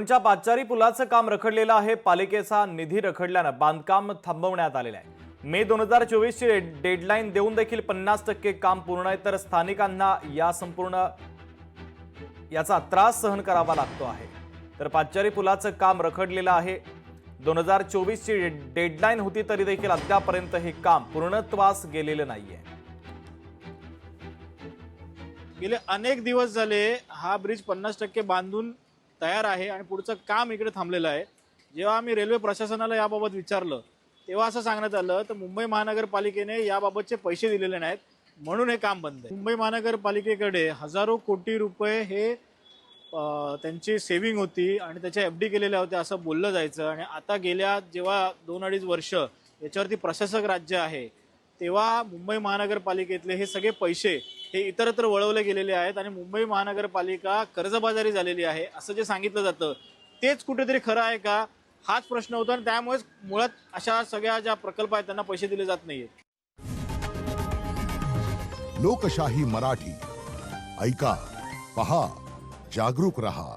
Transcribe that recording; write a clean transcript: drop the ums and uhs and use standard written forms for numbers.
मुलुंडच्या पाचारी पुलाचं काम रखडलेलं आहे। पालिकेचा निधी रखडल्यानं बांधकाम थांबवण्यात आलेलं आहे। मे 2024 ची डेडलाईन देऊन देखील 50% काम पूर्ण आहे, तर स्थानिकांना याचा त्रास सहन करावा लागतो आहे। तर पाचारी पुलाचं काम रखडलेलं आहे। 2024 ची डेडलाईन होती तरी देखील अद्यापर्यंत हे काम पूर्णत्वास गेलेलं नाहीये। गेले अनेक दिवस झाले हा ब्रिज 50% बांधून तयार आहे आणि पुढचं काम इकडे थांबलेलं आहे। जेव्हा आम्ही रेल्वे प्रशासनाला याबाबत विचारलं तेव्हा असं सांगण्यात आलं तर मुंबई महानगरपालिकेने याबाबतचे पैसे दिलेले नाहीत म्हणून हे काम बंद आहे। मुंबई महानगरपालिकेकडे हजारो कोटी रुपये हे त्यांची सेव्हिंग होती आणि त्याच्या एफडी केलेल्या होत्या असं बोललं जायचं। आणि आता गेल्या जेव्हा 2-2.5 वर्ष याच्यावरती प्रशासक राज्य आहे तेव्हा मुंबई महानगरपालिकेतले हे सगळे पैसे हे इतरत्र वळवले गेलेले आहेत आणि मुंबई महानगरपालिका कर्जबाजारी झालेली आहे असं जे सांगितलं जातं तेच कुठेतरी खरं आहे का, हाच प्रश्न होता। आणि त्यामुळेच मुळात अशा सगळ्या ज्या प्रकल्प आहेत त्यांना पैसे दिले जात नाहीयेत। लोकशाही मराठी ऐका, पहा, जागरूक रहा।